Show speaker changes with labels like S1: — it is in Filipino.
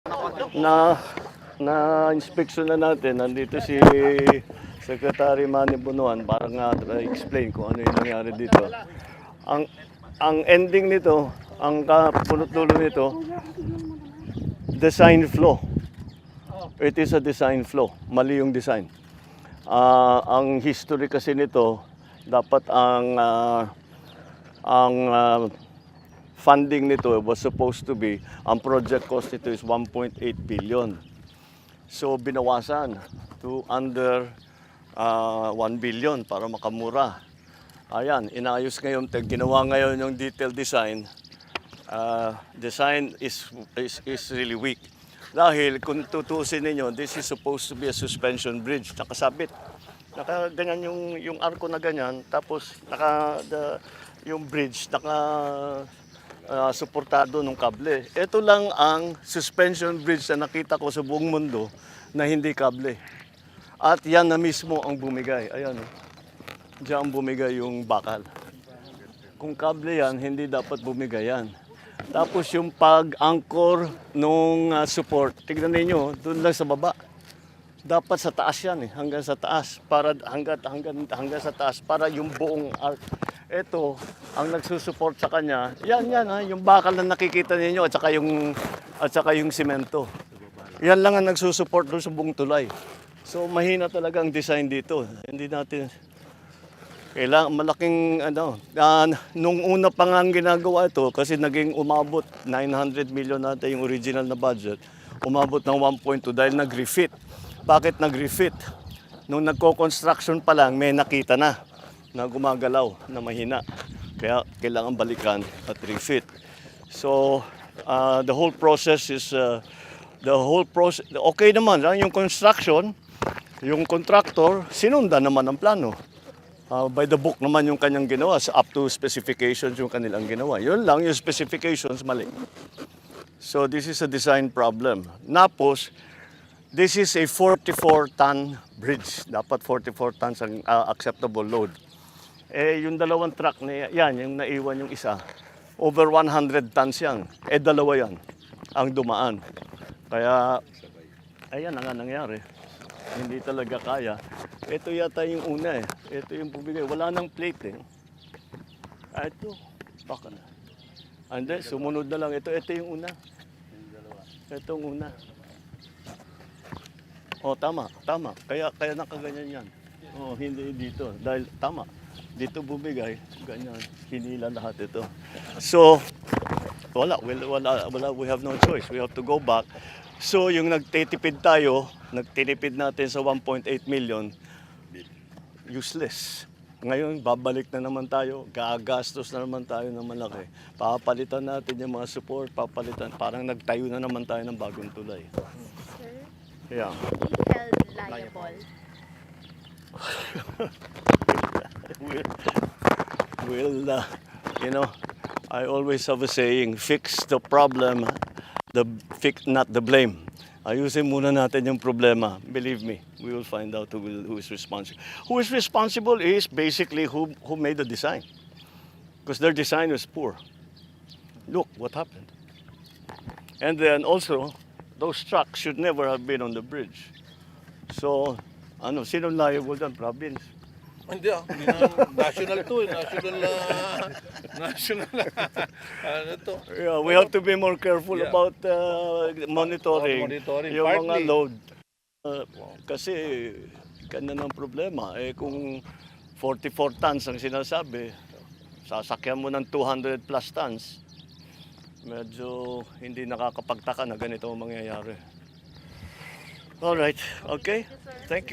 S1: na na inspeksyon na natin. Nandito si Secretary Manny Bunuan para nga explain kung ano yung nangyari dito. Ang ending nito, ang punot-dulo nito, design flaw. It is a design flaw. Mali yung design. Ang history kasi nito, dapat ang funding nito was supposed to be, ang project cost nito is 1.8 billion. So binawasan to under 1 billion para makamura. Ayan, inayos ngayon, ginawa ngayon yung detailed design. Design is really weak. Dahil kung tutusin ninyo, this is supposed to be a suspension bridge, nakasabit. Ganyan yung arko na ganyan, tapos yung bridge suportado ng kable. Ito lang ang suspension bridge na nakita ko sa buong mundo na hindi kable. At yan na mismo ang bumigay. Ayan, diyan bumigay yung bakal. Kung kable yan, hindi dapat bumigay yan. Tapos yung pag-anchor nung support, tignan niyo, doon lang sa baba. Dapat sa taas yan hanggang sa taas para hanggang sa taas para yung buong arc. Ito ang nagsusupport sa kanya. Yan yung bakal na nakikita niyo at saka yung semento. Yan lang ang nagsusupport doon sa buong tulay. So mahina talaga ang design dito. Hindi natin kailangan malaking nung una pa nga ginagawa ito kasi naging umabot 900 million natin yung original na budget. Umabot ng 1.2 dahil nag-refit. Bakit nag-refit? Nung nagko-construction pa lang may nakita na gumagalaw na mahina. Kaya kailangan balikan at refit. So the whole process is okay naman. Yung construction, yung contractor, sinundan naman ang plano. By the book naman yung kanyang ginawa, up to specifications yung kanilang ginawa. Yun lang, yung specifications mali. So this is a design problem. Napos, this is a 44-ton bridge. Dapat 44 tons ang acceptable load. Yung dalawang truck na yan, yung naiwan yung isa, over 100 tons yan. Dalawa yan ang dumaan. Kaya, ayan ang nga nangyari. Hindi talaga kaya. Ito yata yung una Ito yung bumigay. Wala nang plate Ito, baka na. And then, sumunod na lang. Ito yung una. Ito yung una. Tama. Kaya nakaganyan yan. Hindi dito. Dahil tama. Dito bumigay, ganyan. Hinila lahat ito. So, wala. We have no choice. We have to go back. So, yung nagtitipid natin sa 1.8 million, useless. Ngayon, babalik na naman tayo, gagastos na naman tayo ng malaki. Papalitan natin yung mga support, parang nagtayo na naman tayo ng bagong tulay.
S2: Sir,
S1: Yeah.
S2: be held liable.
S1: I always have a saying, fix the problem, not the blame. Ayusin muna natin yung problema. Believe me, we will find out who is responsible. Who is responsible is basically who made the design. Because their design was poor. Look what happened. And then also, those trucks should never have been on the bridge. So, sino liable dyan? Province.
S3: Hindi national to national to.
S1: Yeah, we have to be more careful about monitoring yung mga load. Kasi ganyan ang problema. Kung 44 tons ang sinasabi, sasakyan mo ng 200 plus tons, medyo hindi nakakapagtaka na ganito ang mangyayari. Alright, okay. Thank you.